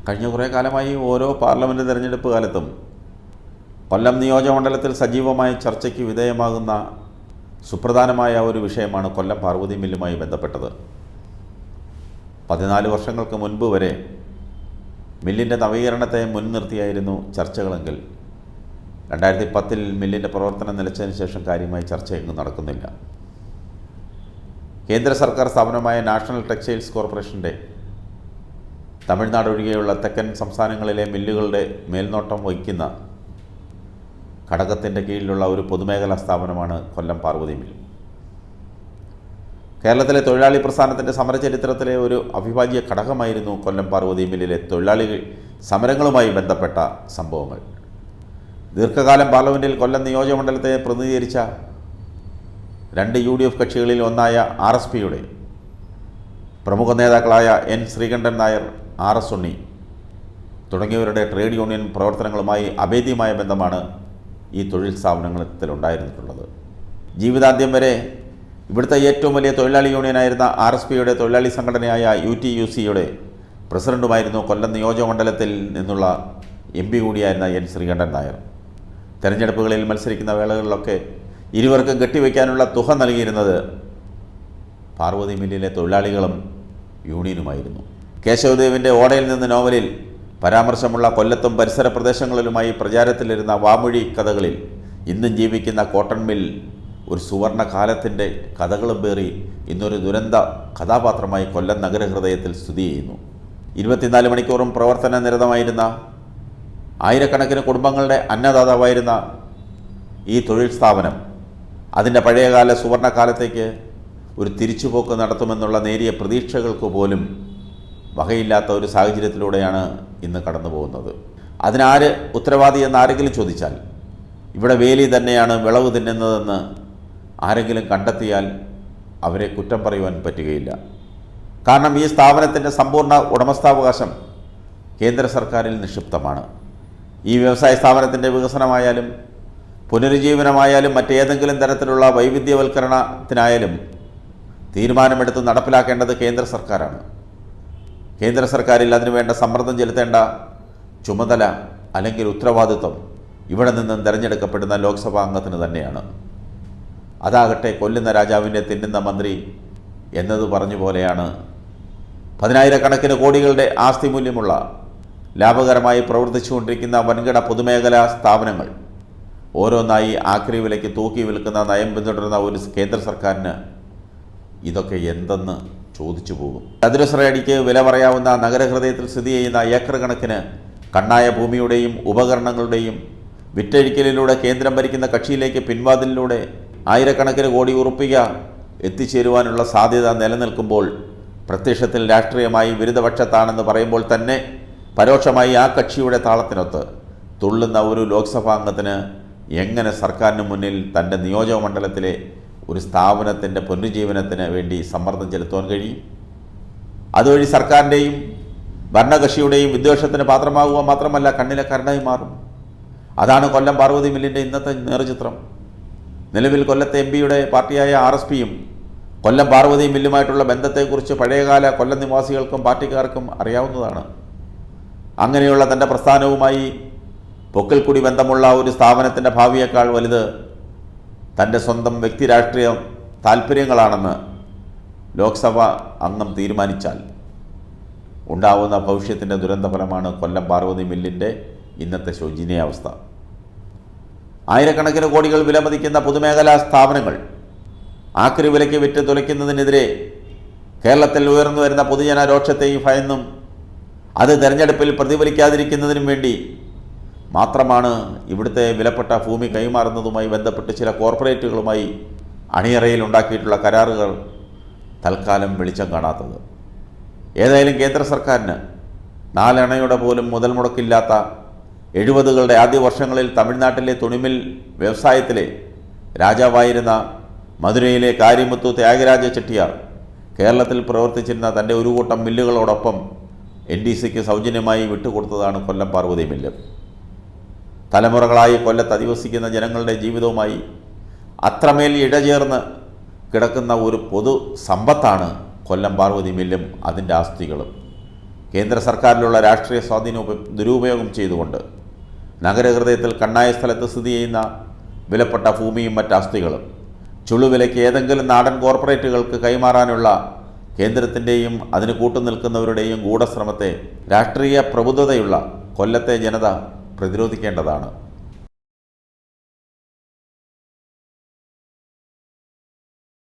കഴിഞ്ഞ കുറേ കാലമായി ഓരോ പാർലമെൻറ്റ് തിരഞ്ഞെടുപ്പ് കാലത്തും കൊല്ലം നിയോജകമണ്ഡലത്തിൽ സജീവമായ ചർച്ചയ്ക്ക് വിധേയമാകുന്ന സുപ്രധാനമായ ഒരു വിഷയമാണ് കൊല്ലം പാർവതി മില്ലുമായി ബന്ധപ്പെട്ടത്. 14 വർഷങ്ങൾക്ക് മുൻപ് വരെ മില്ലിൻ്റെ നവീകരണത്തെ മുൻനിർത്തിയായിരുന്നു ചർച്ചകളെങ്കിൽ 2010 മില്ലിൻ്റെ പ്രവർത്തനം നിലച്ചതിന് ശേഷം കാര്യമായി ചർച്ചയൊന്നും നടക്കുന്നില്ല. കേന്ദ്ര സർക്കാർ സ്ഥാപനമായ നാഷണൽ ടെക്സ്റ്റൈൽസ് കോർപ്പറേഷൻ്റെ തമിഴ്നാട് ഒഴികെയുള്ള തെക്കൻ സംസ്ഥാനങ്ങളിലെ മില്ലുകളുടെ മേൽനോട്ടം വഹിക്കുന്ന ഘടകത്തിൻ്റെ കീഴിലുള്ള ഒരു പൊതുമേഖലാ സ്ഥാപനമാണ് കൊല്ലം പാർവതി മിൽ. കേരളത്തിലെ തൊഴിലാളി പ്രസ്ഥാനത്തിൻ്റെ സമരചരിത്രത്തിലെ ഒരു അവിഭാജ്യ ഘടകമായിരുന്നു കൊല്ലം പാർവതി മില്ലിലെ തൊഴിലാളി സമരങ്ങളുമായി ബന്ധപ്പെട്ട സംഭവങ്ങൾ. ദീർഘകാലം പാർലമെൻറ്റിൽ കൊല്ലം നിയോജകമണ്ഡലത്തെ പ്രതിനിധീകരിച്ച 2 UDF കക്ഷികളിൽ ഒന്നായ RSPയുടെ പ്രമുഖ നേതാക്കളായ N. ശ്രീകണ്ഠൻ നായർ, RS ഉണ്ണി തുടങ്ങിയവരുടെ ട്രേഡ് യൂണിയൻ പ്രവർത്തനങ്ങളുമായി അഭേദ്യമായ ബന്ധമാണ് ഈ തൊഴിൽ സ്ഥാപനത്തിലുണ്ടായിരുന്നിട്ടുള്ളത്. ജീവിതാന്ത്യം വരെ ഇവിടുത്തെ ഏറ്റവും വലിയ തൊഴിലാളി യൂണിയനായിരുന്ന RSPയുടെ തൊഴിലാളി സംഘടനയായ UTUCയുടെ പ്രസിഡൻറ്റുമായിരുന്നു കൊല്ലം നിയോജകമണ്ഡലത്തിൽ നിന്നുള്ള MP കൂടിയായിരുന്ന N. ശ്രീകണ്ഠൻ നായർ. തെരഞ്ഞെടുപ്പുകളിൽ മത്സരിക്കുന്ന വേളകളിലൊക്കെ ഇരുവർക്കും കെട്ടിവയ്ക്കാനുള്ള തുക നൽകിയിരുന്നത് പാർവതി മില്ലിലെ തൊഴിലാളികളും യൂണിയനുമായിരുന്നു. കേശവദേവിൻ്റെ ഓടയിൽ നിന്ന് നോവലിൽ പരാമർശമുള്ള കൊല്ലത്തും പരിസര പ്രദേശങ്ങളിലുമായി പ്രചാരത്തിലിരുന്ന വാമൊഴി കഥകളിൽ ഇന്നും ജീവിക്കുന്ന കോട്ടൺ മിൽ ഒരു സുവർണ കാലത്തിൻ്റെ കഥകളും പേറി ഇന്നൊരു ദുരന്ത കഥാപാത്രമായി കൊല്ലം നഗരഹൃദയത്തിൽ സ്ഥിതി ചെയ്യുന്നു. 24 മണിക്കൂറും പ്രവർത്തന നിരതമായിരുന്ന ആയിരക്കണക്കിന് കുടുംബങ്ങളുടെ അന്നദാതാവായിരുന്ന ഈ തൊഴിൽ സ്ഥാപനം അതിൻ്റെ പഴയകാല സുവർണകാലത്തേക്ക് ഒരു തിരിച്ചുപോക്ക് നടത്തുമെന്നുള്ള നേരിയ പ്രതീക്ഷകൾക്ക് പോലും വകയില്ലാത്ത ഒരു സാഹചര്യത്തിലൂടെയാണ് ഇന്ന് കടന്നു പോകുന്നത്. അതിനാര് ഉത്തരവാദി എന്ന് ആരെങ്കിലും ചോദിച്ചാൽ ഇവിടെ വേലി തന്നെയാണ് വിളവ് തിന്നുന്നതെന്ന് ആരെങ്കിലും കണ്ടെത്തിയാൽ അവരെ കുറ്റം പറയുവാൻ പറ്റുകയില്ല. കാരണം ഈ സ്ഥാപനത്തിൻ്റെ സമ്പൂർണ്ണ ഉടമസ്ഥാവകാശം കേന്ദ്ര സർക്കാരിൽ നിക്ഷിപ്തമാണ്. ഈ വ്യവസായ സ്ഥാപനത്തിൻ്റെ വികസനമായാലും പുനരുജ്ജീവനമായാലും മറ്റേതെങ്കിലും തരത്തിലുള്ള വൈവിധ്യവൽക്കരണത്തിനായാലും തീരുമാനമെടുത്ത് നടപ്പിലാക്കേണ്ടത് കേന്ദ്ര സർക്കാരാണ്. കേന്ദ്ര സർക്കാരിൽ അതിനുവേണ്ട സമ്മർദ്ദം ചെലുത്തേണ്ട ചുമതല അല്ലെങ്കിൽ ഉത്തരവാദിത്വം ഇവിടെ നിന്നും തിരഞ്ഞെടുക്കപ്പെടുന്ന ലോക്സഭാ അംഗത്തിന് തന്നെയാണ്. അതാകട്ടെ കൊല്ലുന്ന രാജാവിൻ്റെ തിന്നുന്ന മന്ത്രി എന്നത് പറഞ്ഞു പോലെയാണ് 10,000 കോടികളുടെ ആസ്തി മൂല്യമുള്ള ലാഭകരമായി പ്രവർത്തിച്ചുകൊണ്ടിരിക്കുന്ന വൻകിട പൊതുമേഖലാ സ്ഥാപനങ്ങൾ ഓരോന്നായി ആക്രി വിലയ്ക്ക് തൂക്കി വിൽക്കുന്ന നയം പിന്തുടരുന്ന ഒരു കേന്ദ്ര സർക്കാരിന് ഇതൊക്കെ എന്തെന്ന് ചോദിച്ചു പോകും. ചതുരശ്രയടിക്ക് വില പറയാവുന്ന നഗരഹൃദയത്തിൽ സ്ഥിതി ചെയ്യുന്ന ഏക്കർ കണക്കിന് കണ്ണായ ഭൂമിയുടെയും ഉപകരണങ്ങളുടെയും വിറ്റഴിക്കലിലൂടെ കേന്ദ്രം ഭരിക്കുന്ന കക്ഷിയിലേക്ക് പിൻവാതിലിലൂടെ ആയിരക്കണക്കിന് കോടി ഉറുപ്പിക എത്തിച്ചേരുവാനുള്ള സാധ്യത നിലനിൽക്കുമ്പോൾ പ്രത്യക്ഷത്തിൽ രാഷ്ട്രീയമായി വിരുദ്ധപക്ഷത്താണെന്ന് പറയുമ്പോൾ തന്നെ പരോക്ഷമായി ആ കക്ഷിയുടെ താളത്തിനൊത്ത് തുള്ളുന്ന ഒരു ലോക്സഭാ അംഗത്തിന് എങ്ങനെ സർക്കാരിന് മുന്നിൽ തൻ്റെ നിയോജകമണ്ഡലത്തിലെ ഒരു സ്ഥാപനത്തിൻ്റെ പുനരുജ്ജീവനത്തിന് വേണ്ടി സമ്മർദ്ദം ചെലുത്തുവാൻ കഴിയും? അതുവഴി സർക്കാരിൻ്റെയും ഭരണകക്ഷിയുടെയും വിദ്വേഷത്തിന് പാത്രമാകുക മാത്രമല്ല കണ്ണിലെ കരടായി മാറും. അതാണ് കൊല്ലം പാർവതി മില്ലിൻ്റെ ഇന്നത്തെ നേർചിത്രം. നിലവിൽ കൊല്ലത്തെ MP-യുടെ പാർട്ടിയായ RSPയും കൊല്ലം പാർവതി മില്ലുമായിട്ടുള്ള ബന്ധത്തെക്കുറിച്ച് പഴയകാല കൊല്ലം നിവാസികൾക്കും പാർട്ടിക്കാർക്കും അറിയാവുന്നതാണ്. അങ്ങനെയുള്ള തൻ്റെ പ്രസ്ഥാനവുമായി പൊക്കിൽക്കുടി ബന്ധമുള്ള ഒരു സ്ഥാപനത്തിൻ്റെ ഭാവിയേക്കാൾ വലുത് തൻ്റെ സ്വന്തം വ്യക്തി രാഷ്ട്രീയ താൽപ്പര്യങ്ങളാണെന്ന് ലോക്സഭ അംഗം തീരുമാനിച്ചാൽ ഉണ്ടാവുന്ന ഭവിഷ്യത്തിൻ്റെ ദുരന്തഫലമാണ് കൊല്ലം പാർവതി മില്ലിൻ്റെ ഇന്നത്തെ ശോചനീയാവസ്ഥ. ആയിരക്കണക്കിന് കോടികൾ വിലമതിക്കുന്ന പൊതുമേഖലാ സ്ഥാപനങ്ങൾ ആക്രി വിലയ്ക്ക് വിറ്റ് തുലയ്ക്കുന്നതിനെതിരെ കേരളത്തിൽ ഉയർന്നു വരുന്ന പൊതുജന രോക്ഷത്തെയും ഭയന്നും അത് തെരഞ്ഞെടുപ്പിൽ പ്രതിഫലിക്കാതിരിക്കുന്നതിനും വേണ്ടി മാത്രമാണ് ഇവിടുത്തെ വിലപ്പെട്ട ഭൂമി കൈമാറുന്നതുമായി ബന്ധപ്പെട്ട് ചില കോർപ്പറേറ്റുകളുമായി അണിയറയിൽ ഉണ്ടാക്കിയിട്ടുള്ള കരാറുകൾ തൽക്കാലം വെളിച്ചം കാണാത്തത്. ഏതായാലും കേന്ദ്ര സർക്കാരിന് 4 അണയുടെ പോലും മുതൽ മുടക്കില്ലാത്ത 70കളുടെ ആദ്യ വർഷങ്ങളിൽ തമിഴ്നാട്ടിലെ തുണിമിൽ വ്യവസായത്തിലെ രാജാവായിരുന്ന മധുരയിലെ കാര്യമുത്തു ത്യാഗരാജ ചെട്ടിയാർ കേരളത്തിൽ പ്രവർത്തിച്ചിരുന്ന തൻ്റെ ഒരു കൂട്ടം മില്ലുകളോടൊപ്പം NDCക്ക് സൗജന്യമായി വിട്ടുകൊടുത്തതാണ് കൊല്ലം പാർവതി മില്ല്. തലമുറകളായി കൊല്ലത്ത് അധിവസിക്കുന്ന ജനങ്ങളുടെ ജീവിതവുമായി അത്രമേൽ ഇഴചേർന്ന് കിടക്കുന്ന ഒരു പൊതു സമ്പത്താണ് കൊല്ലം പാർവതി മില്ലും അതിൻ്റെ ആസ്തികളും. കേന്ദ്ര സർക്കാരിലുള്ള രാഷ്ട്രീയ സ്വാധീനം ദുരുപയോഗം ചെയ്തുകൊണ്ട് നഗരഹൃദയത്തിൽ കണ്ണായ സ്ഥലത്ത് സ്ഥിതി ചെയ്യുന്ന വിലപ്പെട്ട ഭൂമിയും മറ്റാസ്തികളും ചുളുവിലയ്ക്ക് ഏതെങ്കിലും നാടൻ കോർപ്പറേറ്റുകൾക്ക് കൈമാറാനുള്ള കേന്ദ്രത്തിൻ്റെയും അതിന് കൂട്ടുനിൽക്കുന്നവരുടെയും ഗൂഢശ്രമത്തെ രാഷ്ട്രീയ പ്രബുദ്ധതയുള്ള കൊല്ലത്തെ ജനത പ്രതിരോധിക്കേണ്ടതാണ്.